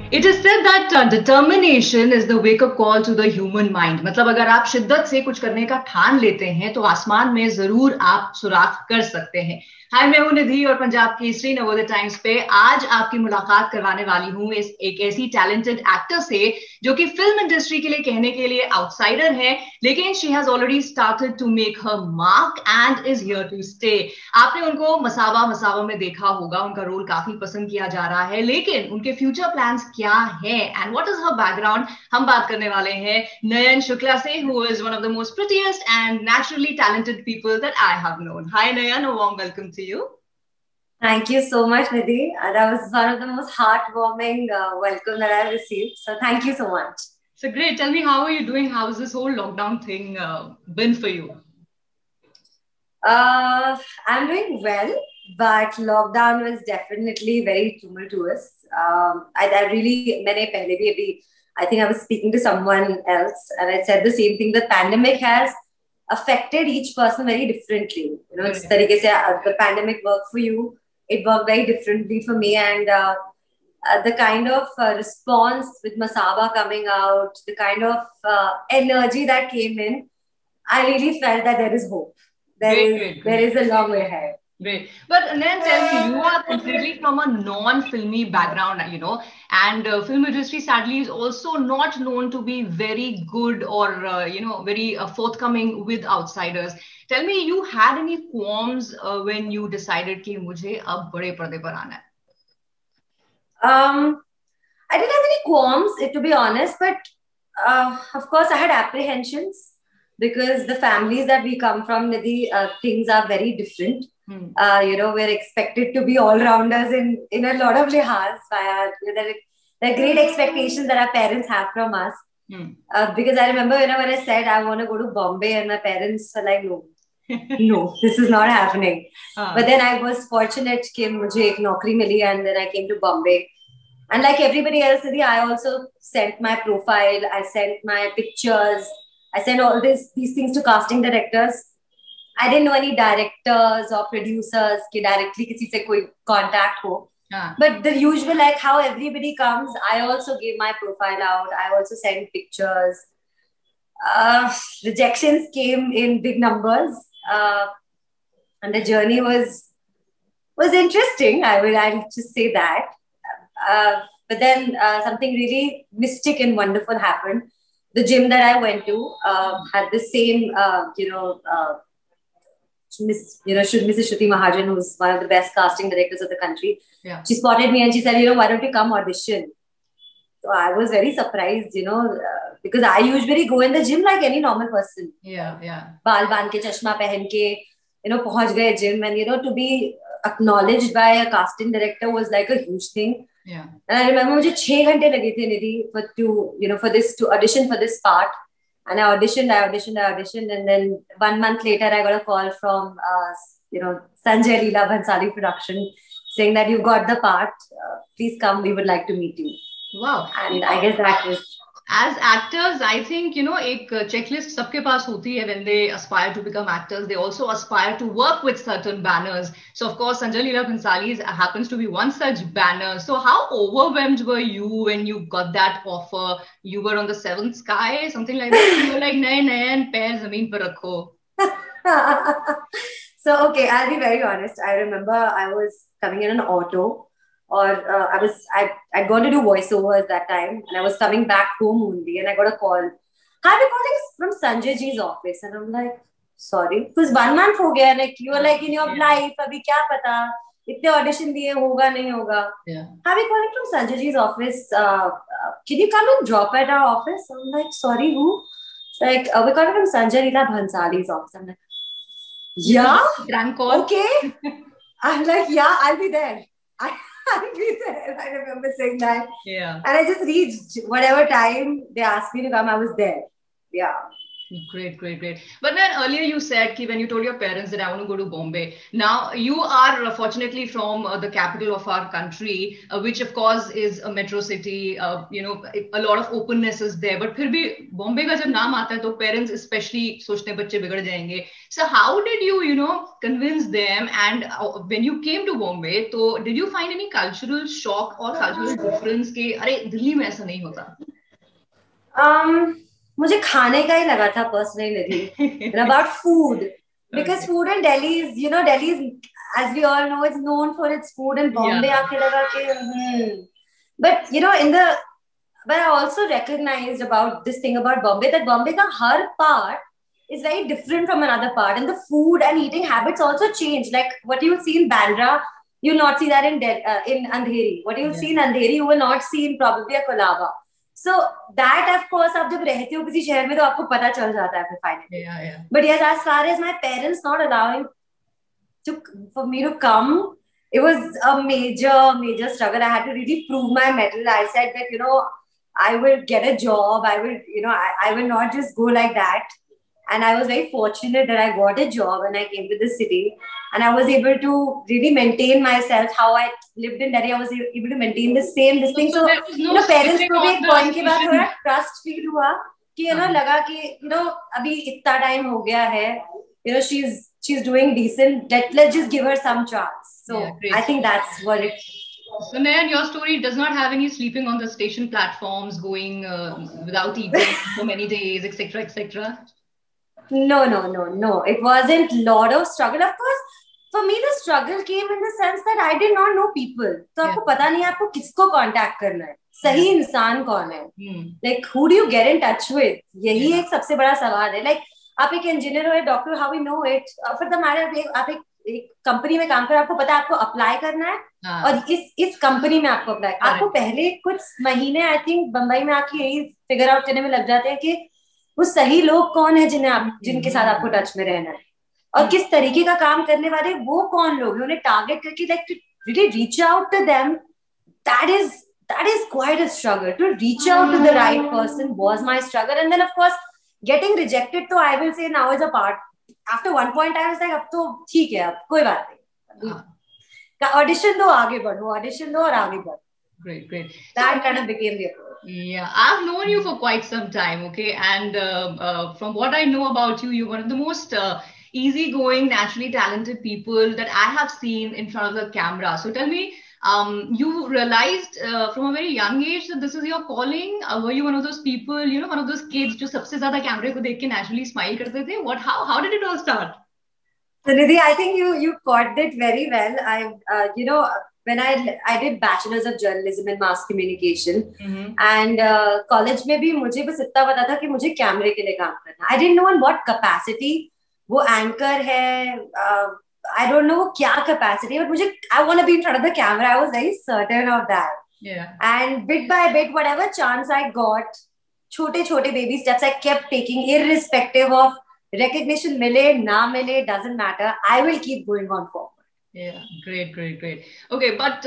It is said that determination is the wake up call to the human mind. मतलब अगर आप शिद्दत से कुछ करने का ठान लेते हैं तो आसमान में जरूर आप सुराख कर सकते हैं। हाय, मैं हूं निधि और पंजाब केसरी नवोदय टाइम्स पे आज आपकी मुलाकात करवाने वाली हूं इस एक ऐसी टैलेंटेड एक्टर से जो कि फिल्म इंडस्ट्री के लिए कहने के लिए आउटसाइडर है, लेकिन she has already started to make her mark and is here to stay. आपने उनको मसावा मसावा में देखा होगा, उनका रोल काफी पसंद किया जा रहा है, लेकिन उनके फ्यूचर प्लान्स क्या है and what is her background, हम बात करने वाले हैं नयन शुक्ला से, who is one of the most prettiest and naturally talented people that I have known. Hi Nayan, a warm welcome to you. Thank you so much, Nidhi. That was one of the most heartwarming welcome that I've received. So thank you so much. So great. Tell me, how are you doing? How's this whole lockdown thing been for you? I'm doing well, but lockdown was definitely very tumultuous. I really, I think I was speaking to someone else and I said the same thing. The pandemic has affected each person very differently. You know, the pandemic worked for you. It worked very differently for me. And the kind of response with Masaba coming out, the kind of energy that came in, I really felt that there is hope. There is a long way ahead. Great. But then tell me, you are completely from a non-filmy background, you know, and film industry sadly is also not known to be very good or, very forthcoming with outsiders. Tell me, you had any qualms when you decided कि मुझे अब बड़े पर्दे पर आना है? I didn't have any qualms, to be honest, but of course I had apprehensions because the families that we come from, Nidhi, things are very different. We're expected to be all-rounders in a lot of lihaz. There are great expectations that our parents have from us. Because I remember when I said I want to go to Bombay and my parents were like, no, this is not happening. But then I was fortunate कि मुझे एक नौकरी मिली and then I came to Bombay. And like everybody else, I also sent my profile, I sent my pictures, I sent all these things to casting directors. I didn't know any directors or producers कि directly किसी से कोई contact हो. But the usual, like how everybody comes, I also gave my profile out. I also sent pictures. Rejections came in big numbers. And the journey was interesting. I'll just say that. But then something really mystic and wonderful happened. The gym that I went to had the same, Mrs. Shruti Mahajan, who's one of the best casting directors of the country. Yeah. She spotted me and she said, why don't you come audition? So I was very surprised, because I usually go in the gym like any normal person. Yeah. Baal baan ke, chashma pehen ke, pahunch gaye gym, and to be acknowledged by a casting director was like a huge thing. Yeah. And I remember मुझे 6 घंटे लगे थे Nidhi to audition for this part. And I auditioned, and then 1 month later I got a call from Sanjay Leela Bhansali production saying that you got the part. Please come, we would like to meet you. Wow. And I guess that was. As actors, I think, एक checklist सबके पास होती है when they aspire to become actors. They also aspire to work with certain banners. So, of course, Sanjay Leela Bhansali happens to be one such banner. So, how overwhelmed were you when you got that offer? You were on the 7th sky, something like that. You were like, nayan, pair zameen par rakho. So, okay, I'll be very honest. I remember I was coming in an auto. I'd gone to do voiceovers that time, and I was coming back home only, and I got a call. Hi, we're calling from Sanjay Ji's office, and I'm like, sorry, because 1 month ho gaya, like you were like in your life, abhi kya pata, itne audition diye, hoga nahi hoga. Hi, we're calling from Sanjay Ji's office. Can you come and drop at our office? I'm like, sorry, who? It's like, we're calling from Sanjay Leela Bhansali's office. I'm like, yeah, okay. I'm like, yeah, I'll be there. I'll be there. I remember saying that. Yeah. And I just reached whatever time they asked me to come, I was there. Yeah. Great, great, great. But then earlier you said ki when you told your parents that I want to go to Bombay. Now you are fortunately from the capital of our country, which of course is a metro city. A lot of openness is there. But फिर भी Bombay का जब नाम आता है तो parents especially सोचते हैं बच्चे बिगड़ जाएंगे. So how did you convince them? And when you came to Bombay, so did you find any cultural shock or cultural difference कि अरे दिल्ली में ऐसा नहीं होता? मुझे खाने का ही लगा था personally, about food, because food in Delhi is, Delhi is, as we all know, it's known for its food, and Bombay आके लगा कि but but I also recognized about this thing about Bombay, that Bombay का हर part is very different from another part, and the food and eating habits also change. Like what you see in Bandra, you'll not see that in Andheri. What you'll see in Andheri, you will not see in probably a Colaba. So that, of course, आप जब रहते हो किसी शहर में तो आपको पता चल जाता है फिर finally. Yeah. But yes, as far as my parents not allowing for me to come, it was a major struggle. I had to really prove my mettle. I said that I will get a job. I will I will not just go like that. And I was very fortunate that I got a job and I came to the city, and I was able to really maintain myself. How I lived in Delhi, I was able to maintain the same thing. So parents को भी एक point के बाद थोड़ा trust feel हुआ कि लगा कि अभी इतना time हो गया है, she's doing decent. Let's just give her some chance. So I think that's what it. So Nayan, your story does not have any sleeping on the station platforms, going without eating for many days, etc., etc. No. It wasn't lot of struggle. Of course, for me the struggle came in the sense that I did not know people. तो आपको पता नहीं है आपको किसको contact करना है, सही इंसान कौन है, like who do you get in touch with? यही एक सबसे बड़ा सवाल है. Like आप एक इंजीनियर हो या doctor, how we know it? For the matter, आप एक कंपनी में काम कर, आपको पता है आपको अप्लाई करना है और इस कंपनी में आपको अप्लाई, आपको पहले कुछ महीने आई थिंक बंबई में आके यही फिगर आउट करने में लग जाते हैं कि वो सही लोग कौन है जिनके साथ आपको टच में रहना है और किस तरीके का काम करने वाले वो कौन लोग हैं, उन्हें टारगेट करके like to really reach out to them. That is quite a struggle. To reach out to the right person was my struggle, and then of course getting rejected, so I will say now is a part. After one point I was like अब तो ठीक है, अब कोई बात नहीं, audition दो आगे बढ़ो, ऑडिशन दो और आगे बढ़ो. Great. That kind of became the approach. Yeah, I've known you for quite some time, okay? And from what I know about you, you're one of the most easygoing, naturally talented people that I have seen in front of the camera. So tell me, you realized from a very young age that this is your calling? Were you one of those people, one of those kids जो सबसे ज़्यादा कैमरे को देख के naturally smile करते थे? How did it all start? So Nidhi, I think you caught it very well. When I did Bachelor's of Journalism and Mass Communication, and college में भी मुझे बस इतना पता था कि मुझे कैमरे के लिए काम करना. I didn't know in what capacity वो anchor है. I don't know क्या capacity, but I want to be in front of the camera. I was very certain of that. Yeah. And bit by bit, whatever chance I got, छोटे baby steps I kept taking, irrespective of recognition मिले ना मिले, doesn't matter. I will keep going on forward. Yeah, great. Okay, but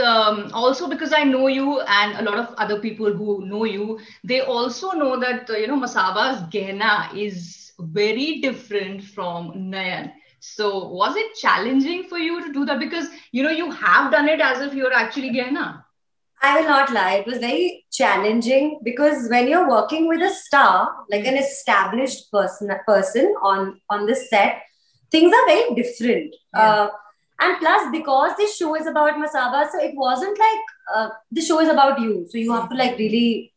also because I know you and a lot of other people who know you, they also know that, Masaba's Gehna is very different from Nayan. So was it challenging for you to do that? Because, you have done it as if you're actually Gehna. I will not lie. It was very challenging because when you're working with a star, like an established person on the set, things are very different. Yeah. And plus, because this show is about Masaba, so it wasn't like the show is about you. So you have to like really...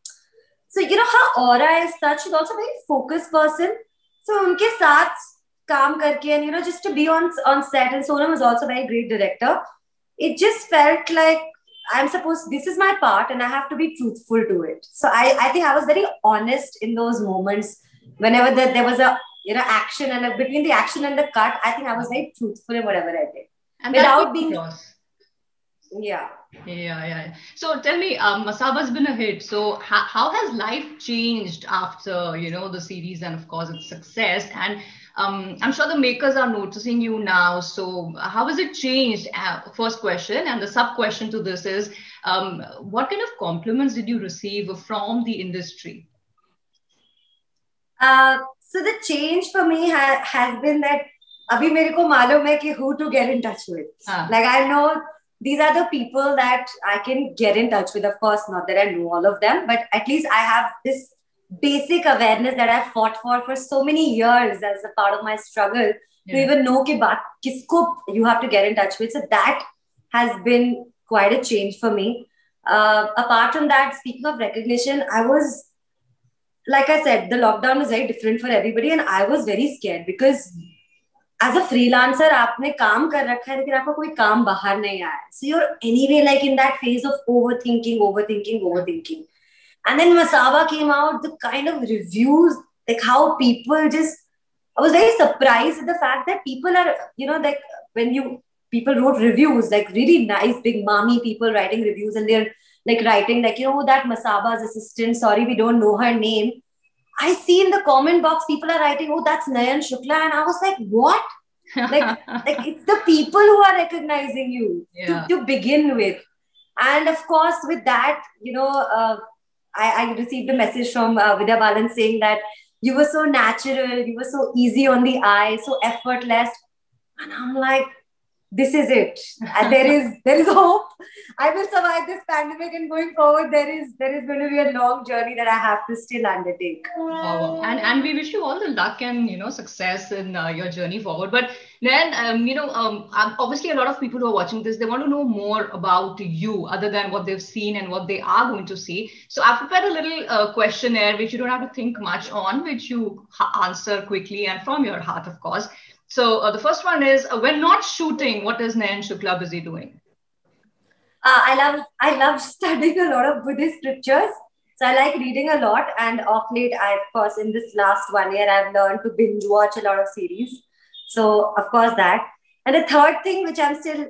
So, her aura is such, she's also a very focused person. So, unke saath kaam karke and, just to be on set, and Sonam was also a very great director. It just felt like this is my part and I have to be truthful to it. So, I think I was very honest in those moments. Whenever there was a, action, and between the action and the cut, I think I was very truthful in whatever I did. And without being... Yeah. So tell me, Masaba's been a hit. So how has life changed after, the series and of course its success? And I'm sure the makers are noticing you now. So how has it changed? First question. And the sub question to this is, what kind of compliments did you receive from the industry? So the change for me has been that abhi mere ko malum hai ki who to get in touch with. Like I know these are the people that I can get in touch with. Of course, not that I know all of them, but at least I have this basic awareness that I've fought for so many years as a part of my struggle to even know ki baat kisko you have to get in touch with. So that has been quite a change for me. Apart from that, speaking of recognition, I was, like I said, the lockdown was very different for everybody, and I was very scared because as a freelancer, आपने काम कर रखा है लेकिन आपका कोई काम बाहर नहीं आया. So you're anyway like in that phase of overthinking. And then Masaba came out, the kind of reviews, like how people just, I was very surprised at the fact that people are, like when people wrote reviews, like really nice, big mommy people writing reviews, and they're like writing like, that Masaba's assistant, sorry, we don't know her name. I see in the comment box, people are writing, oh, that's Nayan Shukla. And I was like, what? like it's the people who are recognizing you to begin with. And of course, with that, I received a message from Vidya Balan saying that you were so natural, you were so easy on the eye, so effortless. And I'm like, this is it. And there is hope. I will survive this pandemic, and going forward, there is going to be a long journey that I have to still undertake. And we wish you all the luck and success in your journey forward. But then obviously a lot of people who are watching this, they want to know more about you other than what they've seen and what they are going to see. So I've prepared a little questionnaire which you don't have to think much on, which you answer quickly and from your heart, of course. So the first one is, when not shooting, what is Nayan Shukla busy doing? I love studying a lot of Buddhist scriptures. So I like reading a lot. And of late, of course, in this last 1 year, I've learned to binge watch a lot of series. So of course that. And the third thing, which I'm still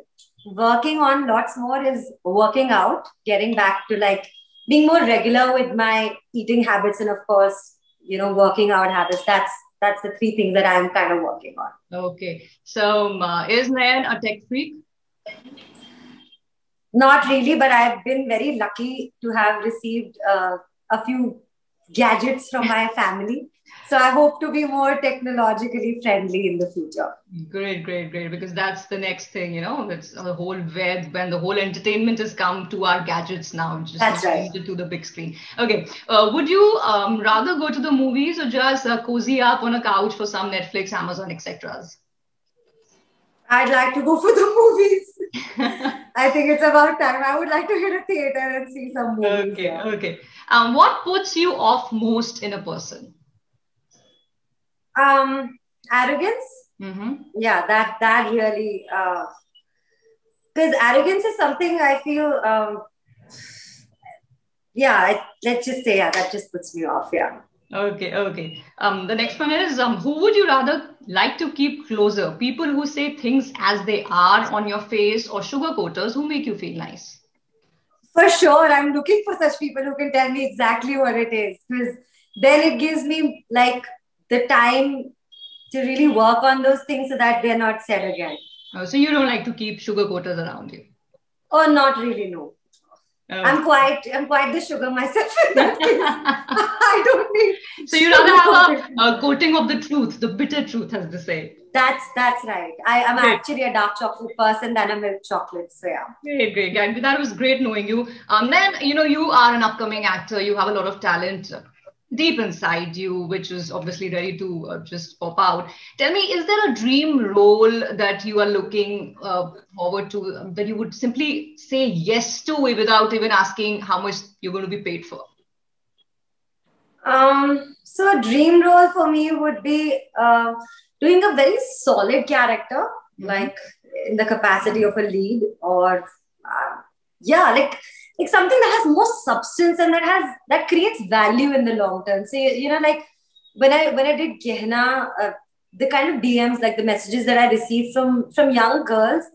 working on lots more, is working out, getting back to like being more regular with my eating habits, and of course, working out habits. That's the three things that I'm kind of working on. Okay. So is Nayan a tech freak? Not really, but I've been very lucky to have received a few gadgets from my family. So I hope to be more technologically friendly in the future. Great. Because that's the next thing, it's the whole web and the whole entertainment has come to our gadgets now. That's right. To the big screen. Okay. Would you rather go to the movies or just cozy up on a couch for some Netflix, Amazon, etc.? I'd like to go for the movies. I think it's about time. I would like to hit a theater and see some movies. Okay. What puts you off most in a person? Arrogance. Mm-hmm. Yeah, that really, because arrogance is something I feel, let's just say, that just puts me off. Yeah. Okay. The next one is, who would you rather like to keep closer? People who say things as they are on your face, or sugarcoaters who make you feel nice? For sure, I'm looking for such people who can tell me exactly what it is, because then it gives me like the time to really work on those things so that they're not said again. Oh, so you don't like to keep sugarcoaters around you? Oh, not really, no. I'm quite the sugar myself in that case. I don't need. So you rather have a coating of the truth, the bitter truth, as they say. That's right. I'm actually a dark chocolate person than a milk chocolate. So yeah. Great. That was great knowing you. Then you are an upcoming actor. You have a lot of talent deep inside you, which is obviously ready to just pop out. Tell me, is there a dream role that you are looking forward to, that you would simply say yes to without even asking how much you're going to be paid for? So a dream role for me would be doing a very solid character, like in the capacity of a lead, or like something that has more substance and that creates value in the long term. So like when I did Gehna, the kind of DMs, like the messages that I received from young girls,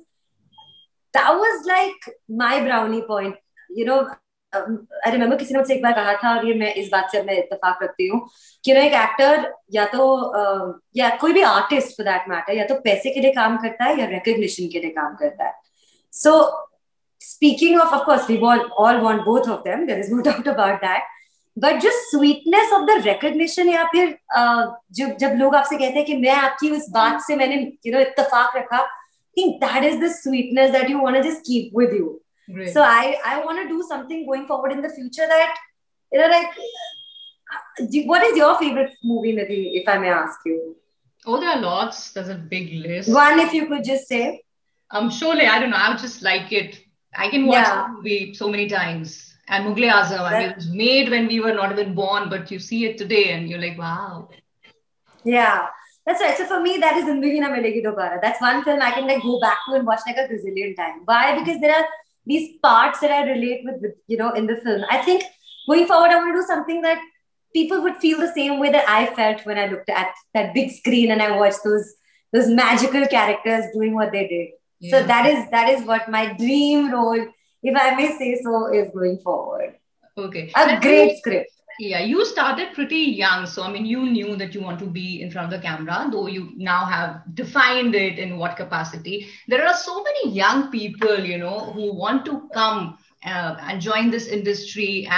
that was like my brownie point. I remember किसी ने मुझसे एक बार कहा था, और ये मैं इस बात से मैं इत्तेफाक रखती हूँ कि एक एक्टर या कोई भी आर्टिस्ट फॉर दैट मैटर या तो पैसे के लिए काम करता है या रिकग्निशन के लिए काम करता है. So speaking of course, we all want both of them. There is no doubt about that. But जो स्वीटनेस ऑफ द रिकग्निशन या फिर जब लोग आपसे कहते हैं कि मैं आपकी उस बात से मैंने इत्तेफाक रखा, think that is the sweetness that you want to just keep with you. Great. So I want to do something going forward in the future that, like, what is your favorite movie, Nidhi, if I may ask you? Oh, there are lots. There's a big list. One, if you could just say. Surely, I don't know. I would just like it. I can watch the movie so many times. And Mughal Azam, I mean, it was made when we were not even born, but you see it today and you're like, wow. Yeah. That's right. So for me, that is Zindagi Na Milegi Dobara. That's one film I can like go back to and watch like a gazillion times. Why? Because there are these parts that I relate with, in the film. I think going forward, I want to do something that people would feel the same way that I felt when I looked at that big screen and I watched those magical characters doing what they did. Yeah. So that is what my dream role, if I may say so, is going forward. Okay. A great script. Yeah, you started pretty young. So, I mean, you knew that you want to be in front of the camera, though you now have defined it in what capacity. There are so many young people, who want to come and join this industry,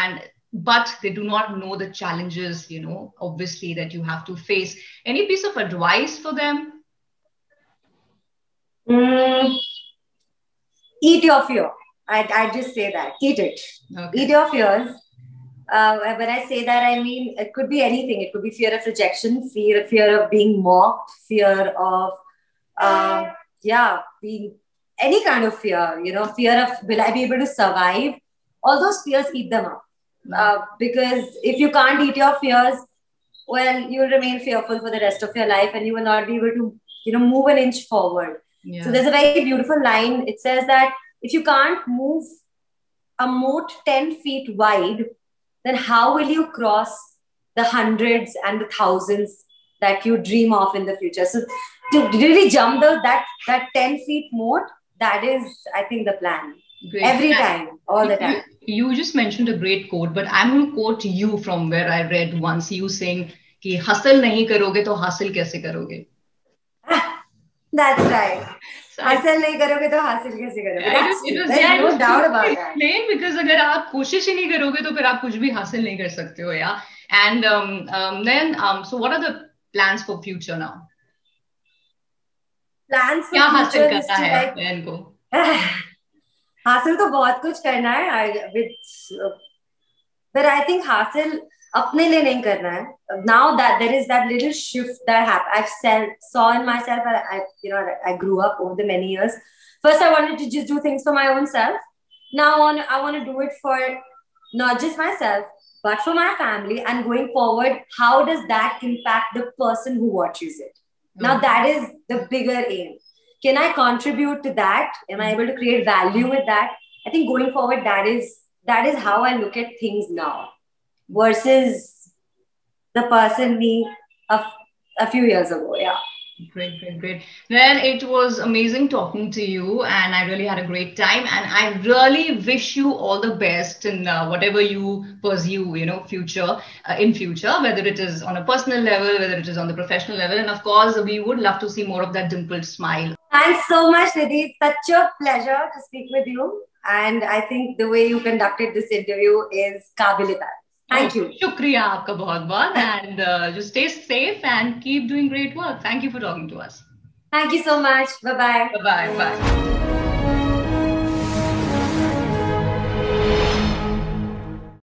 but they do not know the challenges, obviously, that you have to face. Any piece of advice for them? Eat your fear. I just say that. Eat it. Okay. Eat your fears. When I say that, I mean, it could be anything. It could be fear of rejection, fear of being mocked, fear of, being any kind of fear, fear of, will I be able to survive? All those fears, eat them up. Because if you can't eat your fears, well, you'll remain fearful for the rest of your life and you will not be able to, move an inch forward. Yeah. So there's a very beautiful line. It says that if you can't move a moat 10 feet wide, then how will you cross the hundreds and the thousands that you dream of in the future? So to really jump that 10 feet moat, that is, I think, the plan. Great. Every time, all the time. You just mentioned a great quote, but I'm going to quote you from where I read once, you saying, कि hustle नहीं करोगे तो हासिल कैसे करोगे? That's right. हासिल नहीं करोगे तो हासिल कैसे करोगे? There's no doubt about that. Because अगर आप कोशिश ही नहीं करोगे तो फिर आप कुछ भी हासिल नहीं कर सकते हो, yeah. And then so what are the plans for future now? Plans for क्या future हासिल करना है बहन को? हासिल तो बहुत कुछ करना है, but I think हासिल अपने लिए नहीं करना है. Now that there is that little shift that happened, I saw in myself. I grew up over the many years. First, I wanted to just do things for my own self. Now I want to do it for not just myself, but for my family. And going forward, how does that impact the person who watches it? Now that is the bigger aim. Can I contribute to that? Am I able to create value with that? I think going forward, that is how I look at things now, versus the person me a few years ago. Yeah. Great. Well, it was amazing talking to you, and I really had a great time. And I really wish you all the best in whatever you pursue, in future, whether it is on a personal level, whether it is on the professional level. And of course, we would love to see more of that dimpled smile. Thanks so much, Nidhi. It's such a pleasure to speak with you. And I think the way you conducted this interview is kabilitat. Thank you. Shukriya aapka bahut and just stay safe and keep doing great work. Thank you for talking to us. Thank you so much. Bye-bye. Bye-bye. Bye.